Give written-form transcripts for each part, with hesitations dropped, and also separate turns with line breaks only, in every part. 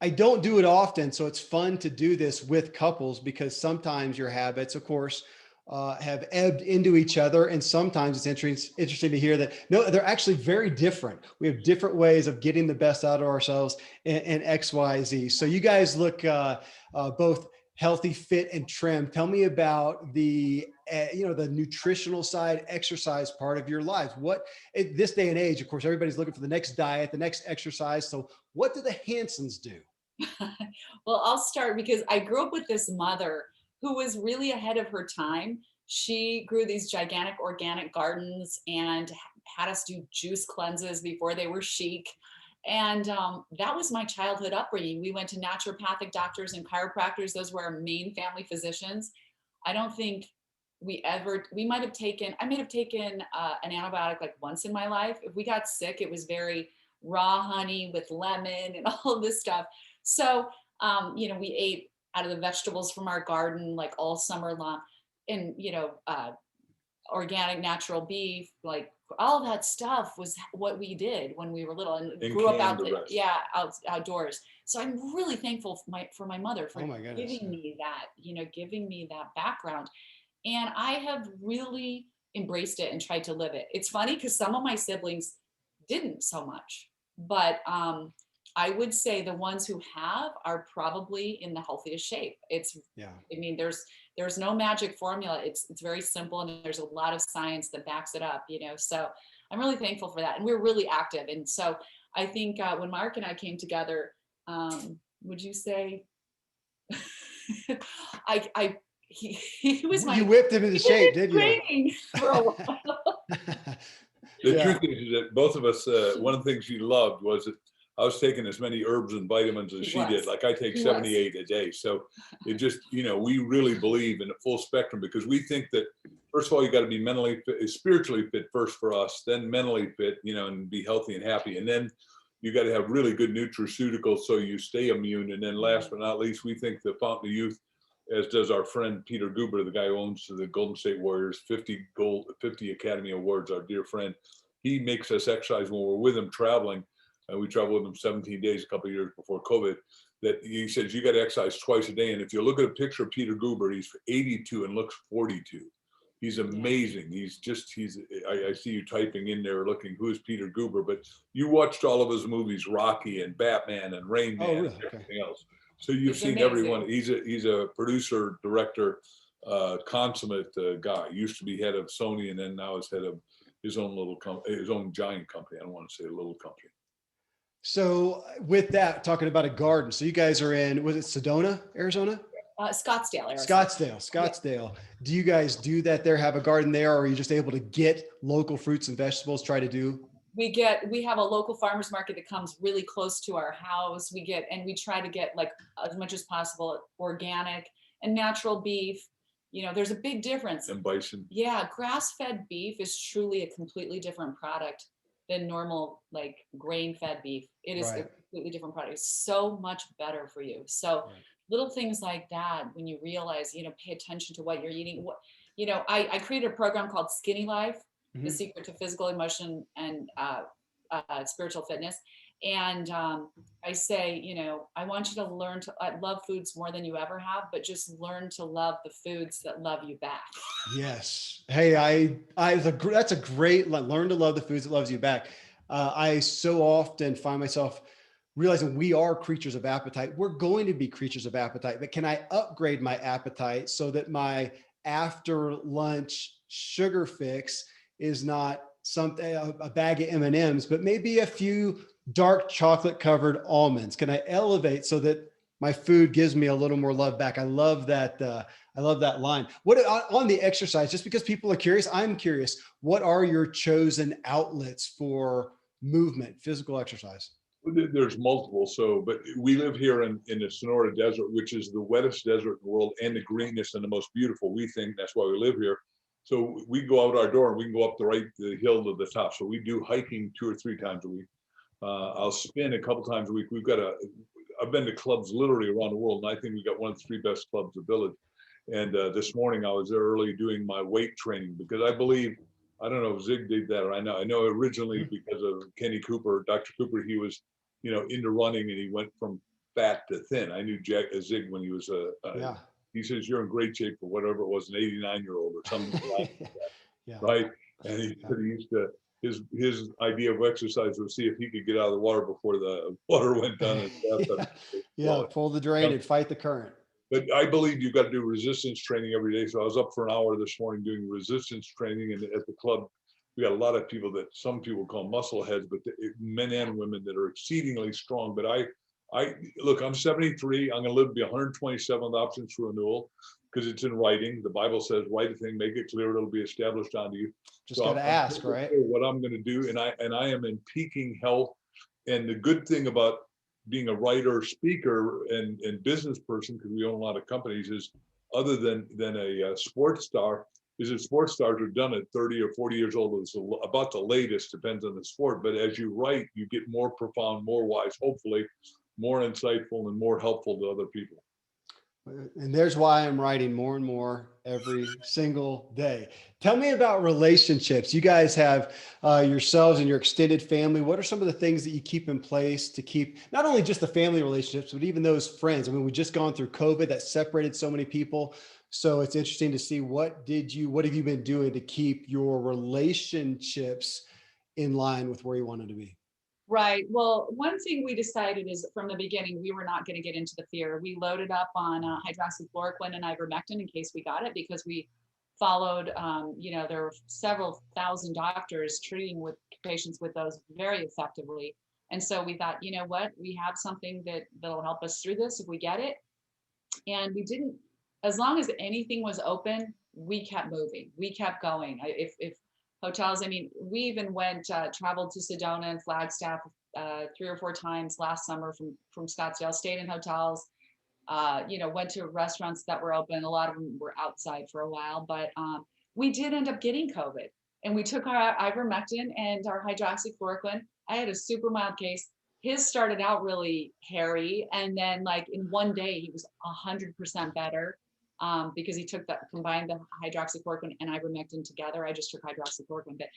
I don't do it often, so it's fun to do this with couples because sometimes your habits, of course, have ebbed into each other, and sometimes it's interesting to hear that no, they're actually very different. We have different ways of getting the best out of ourselves in X, Y, Z. So you guys look both healthy, fit, and trim. Tell me about the the nutritional side, exercise part of your lives. What at this day and age, of course, everybody's looking for the next diet, the next exercise. So what do the Hansons do?
Well, I'll start because I grew up with this mother who was really ahead of her time. She grew these gigantic organic gardens and had us do juice cleanses before they were chic. And that was my childhood upbringing. We went to naturopathic doctors and chiropractors. Those were our main family physicians. I don't think we might have taken, I may have taken an antibiotic like once in my life. If we got sick, it was very raw honey with lemon and all of this stuff. So, we ate out of the vegetables from our garden like all summer long, and organic natural beef, like all that stuff was what we did when we were little and
And
grew up
canned the rest.
outdoors. So I'm really thankful for my mother
Oh
for
my goodness.
giving me that, giving me that background. And I have really embraced it and tried to live it. It's funny because some of my siblings didn't so much, but I would say the ones who have are probably in the healthiest shape.
Yeah.
I mean, there's no magic formula. It's very simple, and there's a lot of science that backs it up. So I'm really thankful for that, and we're really active. And so I think when Mark and I came together, would you say I he was
You whipped him into
he was
shape,
in
did you?
training for a while.
The
Yeah.
truth is that both of us, one of the things she loved was that I was taking as many herbs and vitamins as
He
she did.
was.
Like I take
He was.
78 a day. So it just, we really believe in a full spectrum because we think that, first of all, you got to be mentally fit, spiritually fit first for us, then mentally fit, and be healthy and happy. And then you got to have really good nutraceuticals so you stay immune. And then last but not least, we think the Fountain of Youth, as does our friend Peter Guber, the guy who owns the Golden State Warriors, 50 Academy Awards, our dear friend. He makes us exercise when we're with him traveling. We traveled with him 17 days a couple of years before COVID. That he says you got to exercise twice a day. And if you look at a picture of Peter Guber, he's 82 and looks 42. He's amazing. I see you typing in there looking, who is Peter Guber? But you watched all of his movies, Rocky and Batman and Rain
Oh,
Man and
really? Okay.
everything else. So you've
He's
seen every one.
amazing.
He's a producer, director, consummate guy. Used to be head of Sony and then now is head of his own his own giant company. I don't want to say a little company.
So with that, talking about a garden. So you guys are in, was it Sedona, Arizona?
Scottsdale, Arizona.
Scottsdale,
Yeah.
Scottsdale. Do you guys do that there, have a garden there, or are you just able to get local fruits and vegetables, try to do?
We have a local farmers market that comes really close to our house. We try to get like as much as possible organic and natural beef. There's a big difference.
And bison.
Yeah, grass-fed beef is truly a completely different product than normal like grain-fed beef. It is a
Right.
completely different product. It's so much better for you. So
Right.
little things like that, when you realize, pay attention to what you're eating. I created a program called Skinny Life, the
Mhm.
secret to physical, emotion, and spiritual fitness. And I say, I want you to learn to love foods more than you ever have, but just learn to love the foods that love you back.
Yes. Hey, that's a great, learn to love the foods that loves you back. I so often find myself realizing we are creatures of appetite. We're going to be creatures of appetite, but can I upgrade my appetite so that my after lunch sugar fix is not something, a bag of M&Ms, but maybe a few dark chocolate covered almonds? Can I elevate so that my food gives me a little more love back? I love that. I love that line. What on the exercise, just because people are curious, I'm curious, what are your chosen outlets for movement, physical exercise?
There's multiple. So, but we live here in the Sonora Desert, which is the wettest desert in the world and the greenest and the most beautiful. We think that's why we live here. So we go out our door and we can go up the hill to the top. So we do hiking 2 or 3 times a week. I'll spin a couple times a week. I've been to clubs literally around the world, and I think we got one of the 3 best clubs in the village. And this morning I was there early doing my weight training because I believe, I don't know if Zig did that or I know originally because of Kenny Cooper, Dr. Cooper, he was, into running and he went from fat to thin. I knew Zig when he was
Yeah.
he says, you're in great shape for whatever it was, an 89-year-old or something like that,
Yeah.
right? And he said he used to, his idea of exercise was see if he could get out of the water before the water went down his bathtub.
Yeah. Pull the drain and fight the current.
But I believe you've got to do resistance training every day. So I was up for an hour this morning doing resistance training, and at the club, we got a lot of people that some people call muscle heads, but men and women that are exceedingly strong. But I look, I'm 73. I'm going to live to be 127 with options for renewal because it's in writing. The Bible says, write a thing, make it clear, it'll be established unto you.
Just got to ask, right?
What I'm going to do, and I am in peaking health. And the good thing about being a writer, speaker, and business person, because we own a lot of companies, is other than a sports star, is that sports stars are done at 30 or 40 years old. It's about the latest, depends on the sport. But as you write, you get more profound, more wise, hopefully more insightful and more helpful to other people.
And there's why I'm writing more and more every single day. Tell me about relationships. You guys have yourselves and your extended family. What are some of the things that you keep in place to keep not only just the family relationships, but even those friends? I mean, we just gone through COVID that separated so many people. So it's interesting to see what have you been doing to keep your relationships in line with where you wanted to be?
Right. Well, one thing we decided is from the beginning, we were not going to get into the fear. We loaded up on hydroxychloroquine and ivermectin in case we got it, because we followed, there were several thousand doctors treating with patients with those very effectively. And so we thought, you know what, we have something that'll help us through this if we get it. And we didn't, as long as anything was open, we kept moving. We kept going. If hotels, I mean, we even traveled to Sedona and Flagstaff 3 or 4 times last summer from Scottsdale, stayed in hotels, went to restaurants that were open. A lot of them were outside for a while, but we did end up getting COVID, and we took our ivermectin and our hydroxychloroquine. I had a super mild case. His started out really hairy, and then like in one day he was 100% better. Because he combined the hydroxychloroquine and ivermectin together. I just took hydroxychloroquine, but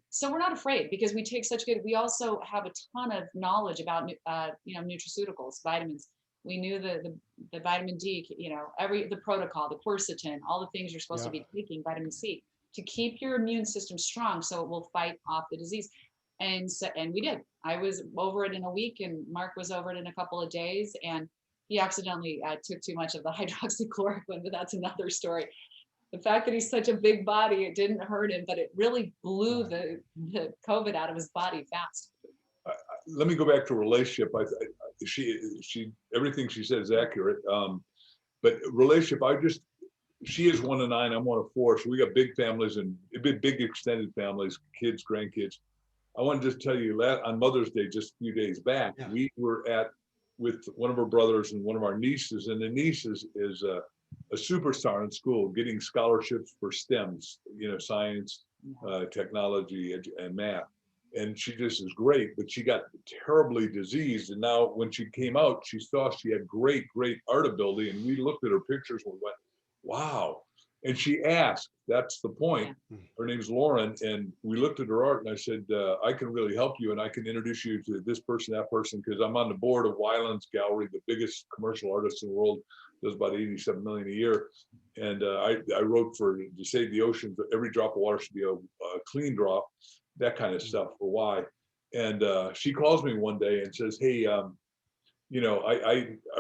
so we're not afraid because we take we also have a ton of knowledge about, nutraceuticals, vitamins. We knew the vitamin D, the protocol, the quercetin, all the things you're supposed to be taking, vitamin C, to keep your immune system strong so it will fight off the disease. And we did. I was over it in a week, and Mark was over it in a couple of days, and he accidentally took too much of the hydroxychloroquine, but that's another story. The fact that he's such a big body, it didn't hurt him, but it really blew the COVID out of his body fast.
Let me go back to relationship. She everything she said is accurate. But relationship, she is 1 of 9, I'm 1 of 4. So we got big families and big extended families, kids, grandkids. I want to just tell you, on Mother's Day, just a few days back, we were with one of our brothers and one of our nieces, and the niece is a superstar in school, getting scholarships for STEMs, science, technology, and math. And she just is great, but she got terribly diseased. And now when she came out, she saw she had great art ability. And we looked at her pictures and we went, wow. And she asked, that's the point. Her name's Lauren. And we looked at her art and I said, I can really help you. And I can introduce you to this person, that person, because I'm on the board of Weiland's Gallery, the biggest commercial artist in the world, does about 87 million a year. And I wrote to save the ocean, every drop of water should be a clean drop, that kind of stuff for why. And she calls me one day and says, hey, I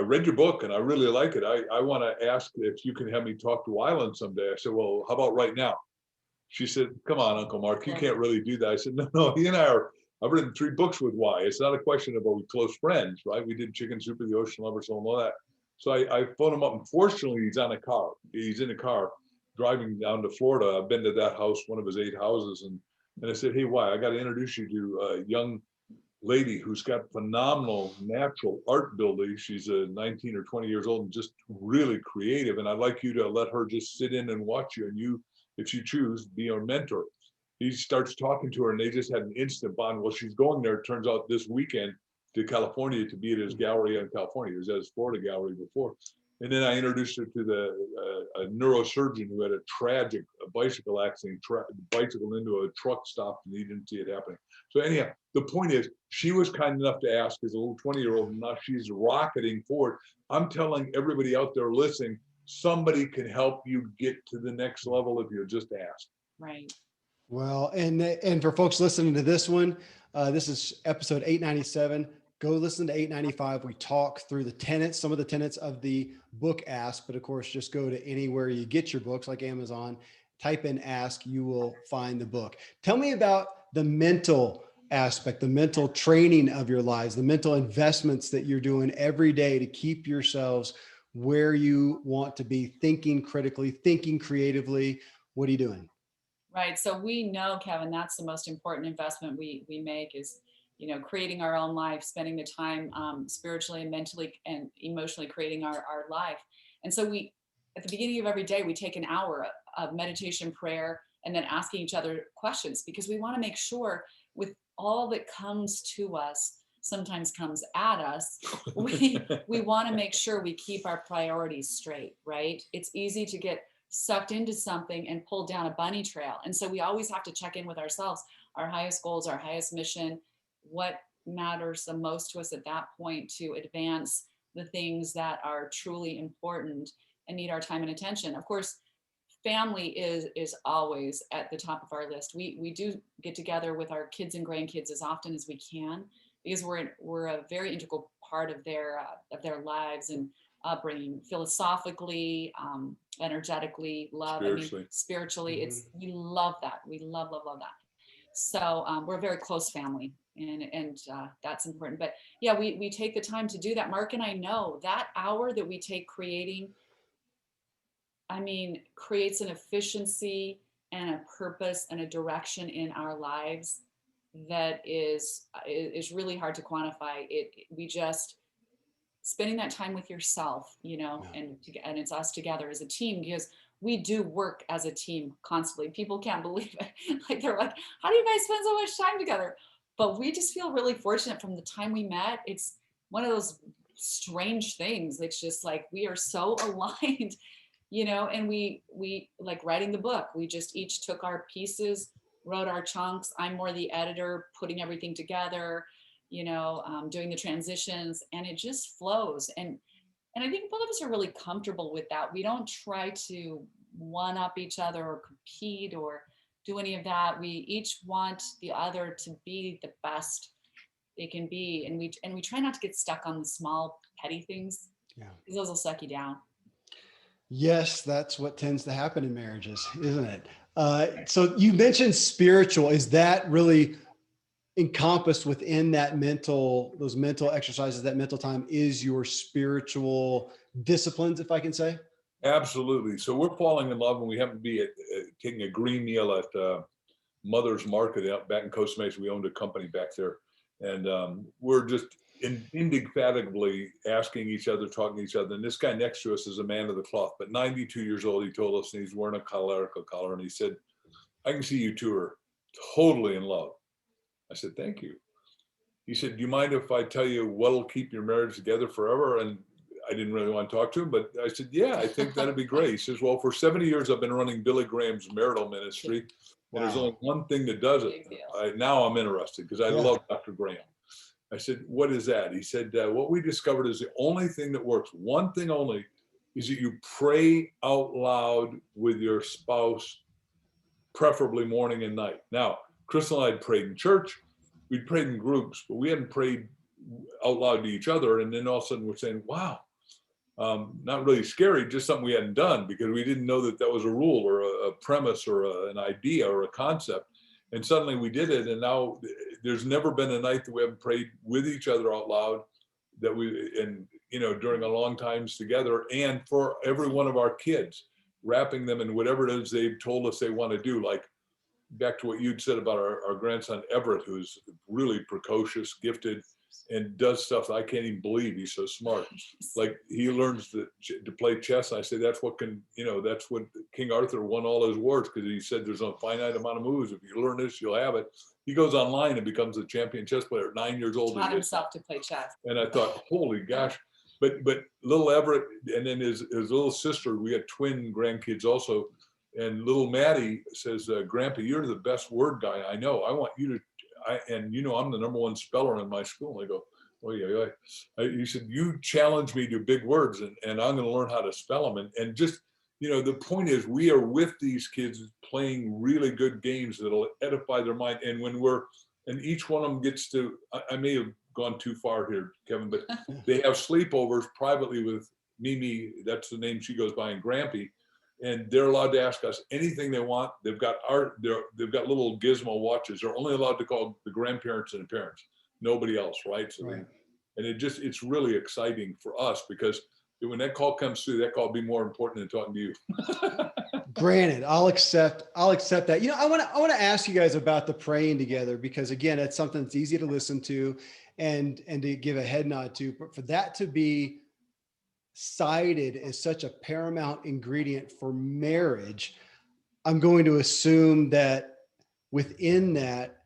read your book and I really like it. I want to ask if you can have me talk to Weiland someday. I said, well, how about right now? She said, come on, Uncle Mark, you can't really do that. I said, no, he and I've written 3 books with Y. It's not a question of are we close friends, right? We did Chicken Soup of the Ocean Lovers and all that. So I phoned him up. Unfortunately, he's in a car driving down to Florida. I've been to that house, one of his 8 houses. And I said, hey, Y, I got to introduce you to a young lady who's got phenomenal natural art ability. She's 19 or 20 years old and just really creative. And I'd like you to let her just sit in and watch you. And you, if you choose, be our mentor. He starts talking to her and they just had an instant bond. Well, she's going there, it turns out, this weekend to California to be at his gallery in California. He was at his Florida gallery before. And then I introduced her to a neurosurgeon who had a tragic bicycle accident, bicycle into a truck stopped, and he didn't see it happening. So anyhow, the point is, she was kind enough to ask as a little 20-year-old, and now she's rocketing forward. I'm telling everybody out there listening, somebody can help you get to the next level if you just ask.
Right.
Well, and for folks listening to this one, this is episode 897. Go listen to 895. We talk through the tenets, some of the tenets of the book Ask, but of course, just go to anywhere you get your books like Amazon, type in Ask, you will find the book. Tell me about the mental aspect, the mental training of your lives, the mental investments that you're doing every day to keep yourselves where you want to be, thinking critically, thinking creatively. What are you doing?
Right. So we know, Kevin, that's the most important investment we make is, creating our own life, spending the time spiritually and mentally and emotionally creating our life. And so at the beginning of every day, we take an hour of meditation, prayer, and then asking each other questions, because we want to make sure with all that comes to us, sometimes comes at us, we want to make sure we keep our priorities straight, right? It's easy to get sucked into something and pulled down a bunny trail. And so we always have to check in with ourselves, our highest goals, our highest mission, what matters the most to us at that point to advance the things that are truly important and need our time and attention. Of course, family is always at the top of our list. We do get together with our kids and grandkids as often as we can, because we're a very integral part of their lives and upbringing, philosophically, energetically, love, spiritually.
Mm-hmm.
We love that. We love that. So we're a very close family, and that's important. But yeah, we take the time to do that. Mark and I know that hour that we take creating, creates an efficiency and a purpose and a direction in our lives that is really hard to quantify. We just spending that time with yourself,
Yeah.
and it's us together as a team, because we do work as a team constantly. People can't believe it. Like, they're like, how do you guys spend so much time together? But we just feel really fortunate from the time we met. It's one of those strange things. It's just like, we are so aligned, and we like writing the book. We just each took our pieces, wrote our chunks. I'm more the editor, putting everything together, doing the transitions, and it just flows. And I think both of us are really comfortable with that. We don't try to one up each other or compete or do any of that. We each want the other to be the best they can be. And we try not to get stuck on the small petty things.
Yeah.
Because those will suck you down.
Yes, that's what tends to happen in marriages, isn't it? So you mentioned spiritual. Is that really encompassed within those mental exercises, that mental time is your spiritual disciplines, if I can say?
Absolutely. So we're falling in love, and we happen to be taking a green meal at Mother's Market out back in Costa Mesa. We owned a company back there, and we're just indefatigably asking each other, talking to each other. And this guy next to us is a man of the cloth, but 92 years old. He told us, and he's wearing a clerical collar, and he said, "I can see you two are totally in love." I said, "Thank you." He said, "Do you mind if I tell you what'll keep your marriage together forever?" And I didn't really want to talk to him, but I said, "Yeah, I think that'd be great." He says, "Well, for 70 years, I've been running Billy Graham's marital ministry. Well, there's only one thing that does it. Now I'm interested because I love Dr. Graham." I said, "What is that?" He said, "What we discovered is the only thing that works, one thing only, is that you pray out loud with your spouse, preferably morning and night." Now, Crystal and I had prayed in church. We'd prayed in groups, but we hadn't prayed out loud to each other. And then all of a sudden we're saying, wow, not really scary, just something we hadn't done because we didn't know that that was a rule or a premise or an idea or a concept. And suddenly we did it. And now there's never been a night that we haven't prayed with each other out loud during a long times together, and for every one of our kids, wrapping them in whatever it is they've told us they want to do. Like back to what you'd said about our grandson, Everett, who's really precocious, gifted, and does stuff I can't even believe. He's so smart. Like he learns to play chess. I say that's what that's what King Arthur won all his wars, because he said there's a finite amount of moves. If you learn this, you'll have it. He goes online and becomes a champion chess player at 9 years old.
Taught himself to play chess.
And I thought, holy gosh. but little Everett, and then his little sister, we got twin grandkids also. And little Maddie says, Grandpa, you're the best word guy I know. I want you to, and you know, I'm the #1 speller in my school. And I go, oh yeah, yeah. He said, you challenge me to big words, and I'm going to learn how to spell them. And just, you know, the point is, we are with these kids playing really good games that'll edify their mind. And and each one of them gets to, I may have gone too far here, Kevin, but they have sleepovers privately with Mimi, that's the name she goes by, and Grampy. And they're allowed to ask us anything they want. They've got they've got little gizmo watches. They're only allowed to call the grandparents and the parents, nobody else, right? So
Right.
and it's really exciting for us, because when that call comes through, that call will be more important than talking to you.
Granted, I'll accept that. You know, I want to ask you guys about the praying together, because again, it's something that's easy to listen to and to give a head nod to, but for that to be cited as such a paramount ingredient for marriage, I'm going to assume that within that,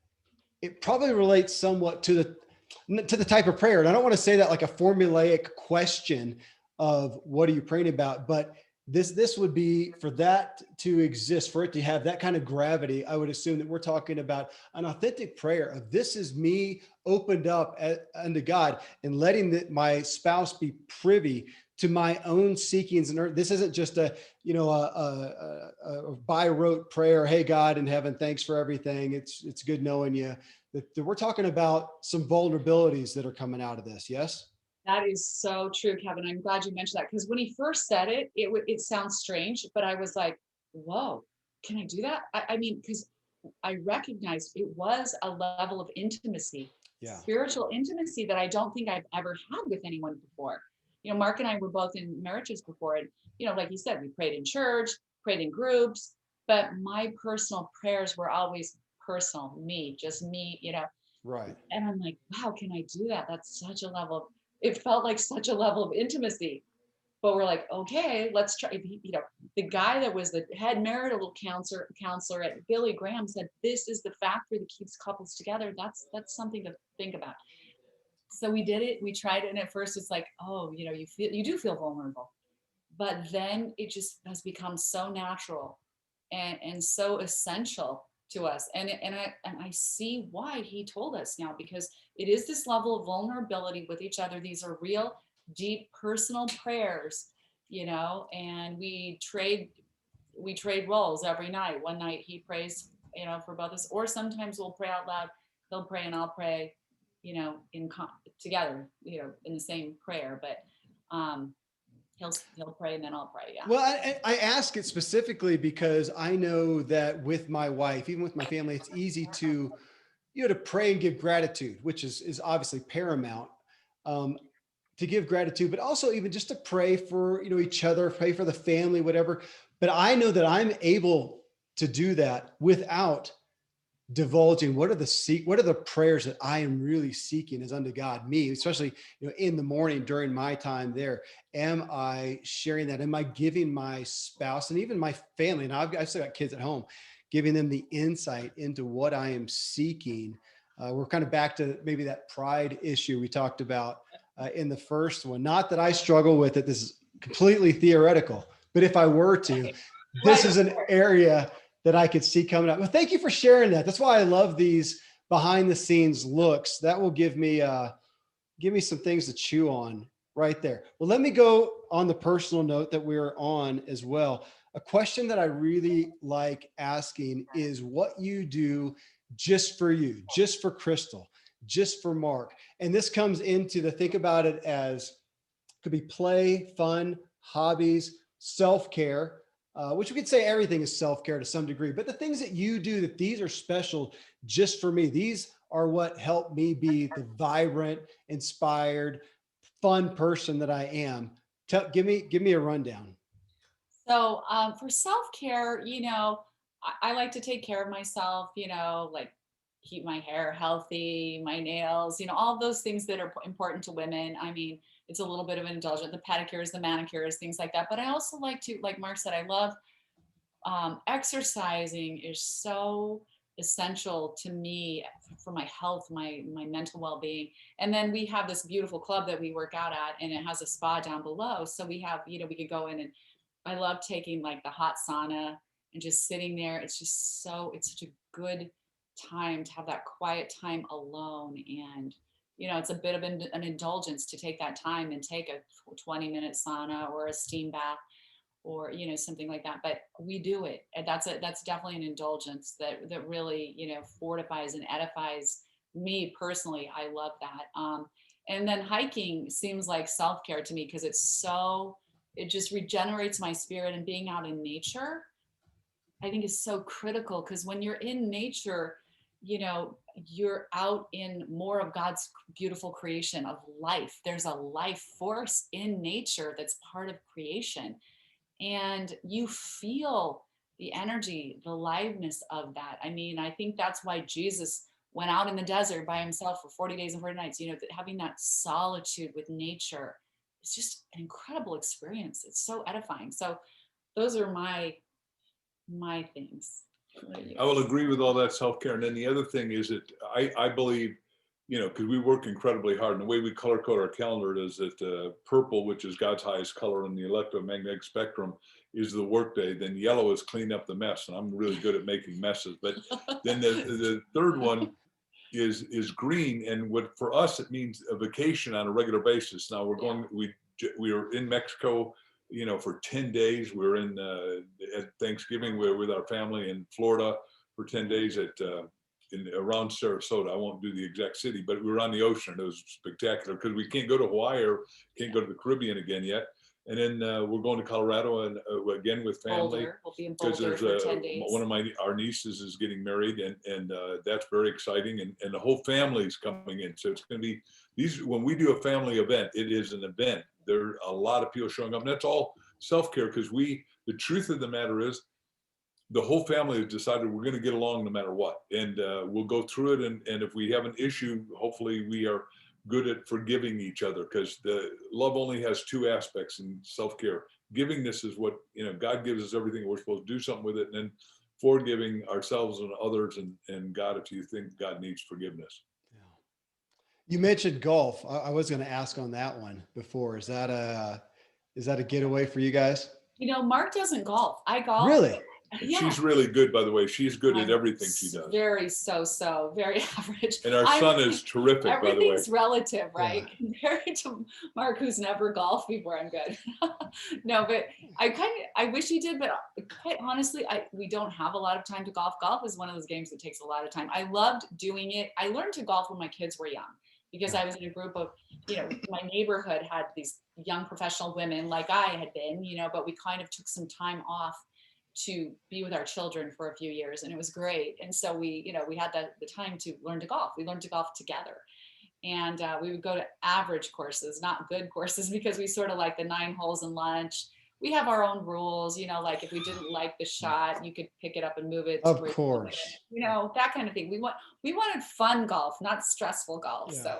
it probably relates somewhat to the type of prayer. And I don't want to say that like a formulaic question of what are you praying about, but this would be, for that to exist, for it to have that kind of gravity, I would assume that we're talking about an authentic prayer of, this is me opened up unto God and letting my spouse be privy to my own seekings. And this isn't just a by rote prayer. Hey, God in heaven, thanks for everything. It's good knowing you. That we're talking about some vulnerabilities that are coming out of this. Yes.
That is so true, Kevin. I'm glad you mentioned that, because when he first said it, it sounds strange, but I was like, whoa, can I do that? I mean, because I recognized it was a level of intimacy,
Yeah.
spiritual intimacy, that I don't think I've ever had with anyone before. You know, Mark and I were both in marriages before, and, you know, like you said, we prayed in church, prayed in groups, but my personal prayers were always personal, just me, you know.
Right.
And I'm like, wow, can I do that? That's such a level it felt like such a level of intimacy. But we're like, okay, let's try. You know, the guy that was the head marital counselor at Billy Graham said, this is the factor that keeps couples together. That's something to think about. So we did it. We tried it. And at first it's like, oh, you know, you do feel vulnerable. But then it just has become so natural and so essential to us. And I see why he told us now, because it is this level of vulnerability with each other. These are real, deep, personal prayers, you know, and we trade roles every night. One night he prays, you know, for both of us, or sometimes we'll pray out loud. He'll pray and I'll pray, you know, together, you know, in the same prayer. But he'll pray and then I'll pray. Yeah.
Well, I ask it specifically because I know that with my wife, even with my family, it's easy to, to pray and give gratitude, which is obviously paramount, to give gratitude, but also even just to pray for, each other, pray for the family, whatever. But I know that I'm able to do that without divulging what are the prayers that I am really seeking as unto God, me, especially, in the morning during my time there. Am I sharing that? Am I giving my spouse and even my family, and I've still got kids at home, giving them the insight into what I am seeking? We're kind of back to maybe that pride issue we talked about in the first one. Not that I struggle with it. This is completely theoretical, but if I were to, this is an area that I could see coming up. Well, thank you for sharing that. That's why I love these behind the scenes looks. That will give me some things to chew on right there. Well, let me go on the personal note that we're on as well. A question that I really like asking is what you do just for you, just for Crystal, just for Mark. And this comes into the think about it as could be play, fun, hobbies, self-care, which we could say everything is self-care to some degree, but the things that you do, that these are special just for me. These are what help me be the vibrant, inspired, fun person that I am. Give me a rundown.
So for self-care, I like to take care of myself, like keep my hair healthy, my nails, all those things that are important to women. I mean, it's a little bit of an indulgent, the pedicures, the manicures, things like that. But I also like to, like Mark said, I love exercising is so essential to me for my health, my mental well-being. And then we have this beautiful club that we work out at, and it has a spa down below. So we have, we could go in, and I love taking like the hot sauna and just sitting there. It's such a good time to have that quiet time alone. And, it's a bit of an indulgence to take that time and take a 20-minute sauna or a steam bath or, something like that. But we do it. And that's definitely an indulgence that really, fortifies and edifies me personally. I love that. And then hiking seems like self-care to me because it just regenerates my spirit, and being out in nature, I think, is so critical, because when you're in nature, you're out in more of God's beautiful creation of life. There's a life force in nature that's part of creation. And you feel the energy, the liveliness of that. I mean, I think that's why Jesus went out in the desert by himself for 40 days and 40 nights, having that solitude with nature. It's just an incredible experience. It's so edifying. So those are my things.
I will agree with all that self-care. And then the other thing is that I believe, because we work incredibly hard, and the way we color code our calendar is that purple, which is God's highest color in the electromagnetic spectrum, is the workday. Then yellow is clean up the mess. And I'm really good at making messes. But then the third one is green. And what for us, it means a vacation on a regular basis. Now we are in Mexico, for 10 days. We're in at Thanksgiving. We're with our family in Florida for 10 days around Sarasota. I won't do the exact city, but we were on the ocean. It was spectacular because we can't go to Hawaii or can't go to the Caribbean again yet. And then we're going to Colorado and again with family.
We'll be in Boulder for 10 days.
One of our nieces is getting married, and that's very exciting. And the whole family is coming in. So it's going to be when we do a family event, it is an event. There are a lot of people showing up, and that's all self-care, because the truth of the matter is the whole family has decided we're going to get along no matter what. And we'll go through it. And if we have an issue, hopefully we are good at forgiving each other, because the love only has two aspects in self-care. Givingness is what, God gives us everything. We're supposed to do something with it. And then forgiving ourselves and others and God, if you think God needs forgiveness.
You mentioned golf. I was going to ask on that one before. Is that a getaway for you guys?
Mark doesn't golf. I golf.
Really?
Yeah.
She's really good, by the way. She's good at everything she does.
Very very average.
And our son is terrific, by the way.
Everything's relative, right? Yeah. Compared to Mark, who's never golfed before, I'm good. No, but I wish he did, but quite honestly, we don't have a lot of time to golf. Golf is one of those games that takes a lot of time. I loved doing it. I learned to golf when my kids were young, because I was in a group of, my neighborhood had these young professional women like I had been, but we kind of took some time off to be with our children for a few years, and it was great. And so we had the time to learn to golf. We learned to golf together, and we would go to average courses, not good courses, because we sort of like the 9 holes and lunch. We have our own rules, like if we didn't like the shot, you could pick it up and move it.
Of course.
That kind of thing. We wanted fun golf, not stressful golf.
Yeah.
So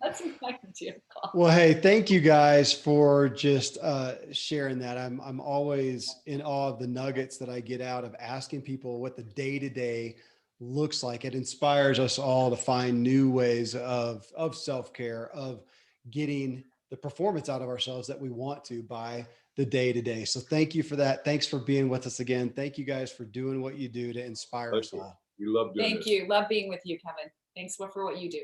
that's my idea of golf.
Well, hey, thank you guys for just sharing that. I'm always in awe of the nuggets that I get out of asking people what the day-to-day looks like. It inspires us all to find new ways of self-care, of getting the performance out of ourselves that we want to by the day-to-day. So thank you for that. Thanks for being with us again. Thank you guys for doing what you do to inspire us all.
We love doing
Thank
this.
you. Love being with you, Kevin. Thanks for what you do.